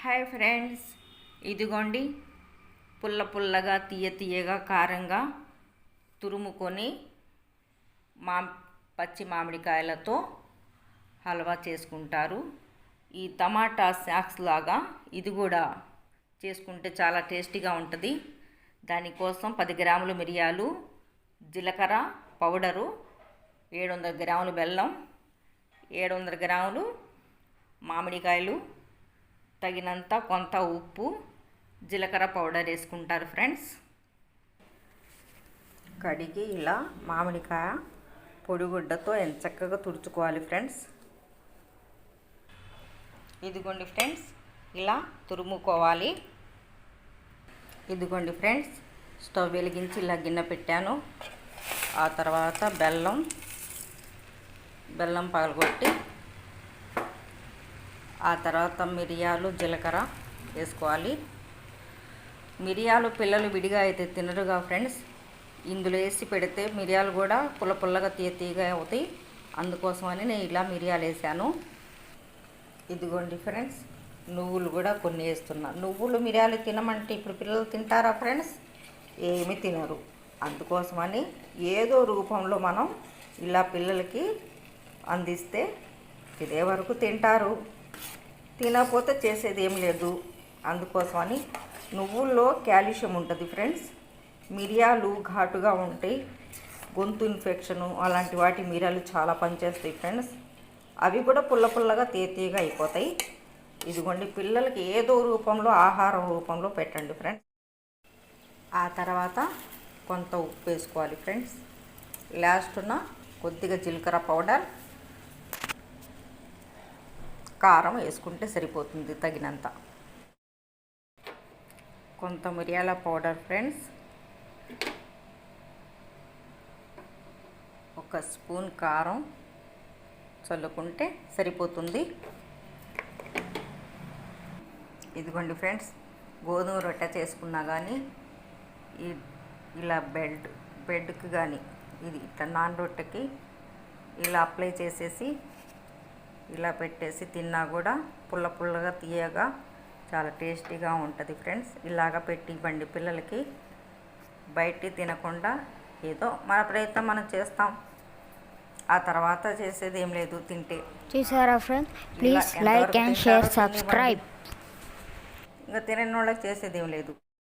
Hi friends, ఇదిగోండి పుల్లగా తీయగా కారంగా తురుముకొని పచ్చి మామిడికాయలతో హల్వా చేసుకుంటారు. ఈ టమాటా స్నాక్స్ లాగా ఇది కూడా చేసుకుంటే చాలా టేస్టీగా ఉంటుంది. దానికోసం 10 గ్రాములు మిరియాలు, జీలకర్ర పౌడరు, 700 గ్రాములు బెల్లం, 700 గ్రాములు మామిడికాయలు, తగినంత కొంత ఉప్పు, జీలకర్ర పౌడర్ వేసుకుంటారు ఫ్రెండ్స్. కడిగి ఇలా మామిడికాయ పొడిగుడ్డతో ఎంచక్కగా తుడుచుకోవాలి ఫ్రెండ్స్. ఇదిగోండి ఫ్రెండ్స్, ఇలా తురుముకోవాలి. ఇదిగోండి ఫ్రెండ్స్, స్టవ్ వెలిగించి ఇలా గిన్నె పెట్టాను. ఆ తర్వాత బెల్లం పగలగొట్టి ఆ తర్వాత మిరియాలు, జీలకర్ర వేసుకోవాలి. మిరియాలు పిల్లలు విడిగా అయితే తినరుగా ఫ్రెండ్స్. ఇందులో వేసి పెడితే మిరియాలు కూడా పుల్లగా తీయగా అవుతాయి. అందుకోసమని నేను ఇలా మిరియాలు వేసాను. ఇదిగోండి ఫ్రెండ్స్, నువ్వులు కూడా కొన్ని వేస్తున్నా. నువ్వులు మిరియాలు తినమంటే ఇప్పుడు పిల్లలు తింటారా ఫ్రెండ్స్? ఏమీ తినరు. అందుకోసమని ఏదో రూపంలో మనం ఇలా పిల్లలకి అందిస్తే తినే వరకు తింటారు. తినకపోతే చేసేది ఏం లేదు. అందుకోసమని నువ్వుల్లో కాల్షియం ఉంటుంది ఫ్రెండ్స్. మిరియాలు ఘాటుగా ఉంటాయి. గొంతు ఇన్ఫెక్షను అలాంటి వాటి మిరియాలు చాలా పనిచేస్తాయి ఫ్రెండ్స్. అవి కూడా పుల్లగా తీయగా అయిపోతాయి. ఇదిగోండి, పిల్లలకి ఏదో రూపంలో ఆహారం రూపంలో పెట్టండి ఫ్రెండ్స్. ఆ తర్వాత కొంత ఉప్పు వేసుకోవాలి ఫ్రెండ్స్. లాస్ట్న కొద్దిగా జీలకర్ర పౌడర్, కారం వేసుకుంటే సరిపోతుంది తగినంత. కొంత మిరియాల పౌడర్ ఫ్రెండ్స్, ఒక స్పూన్ కారం చల్లుకుంటే సరిపోతుంది. ఇదిగోండి ఫ్రెండ్స్, గోధుమ రొట్టె చేసుకున్నా కానీ ఇలా బెడ్కి కానీ ఇది ఇట్లా నాన్ రొట్టెకి ఇలా అప్లై చేసేసి ఇలా పెట్టేసి తిన్నా కూడా పుల్లగా తీయగా చాలా టేస్టీగా ఉంటుంది ఫ్రెండ్స్. ఇలాగ పెట్టి ఇవ్వండి పిల్లలకి. బయట తినకుండా ఏదో మన ప్రయత్నం మనం చేస్తాం. ఆ తర్వాత చేసేది ఏం లేదు తింటే. చూసారా friends, please like and share, subscribe. ఇంకా తినని వాళ్ళకి చేసేది ఏం లేదు.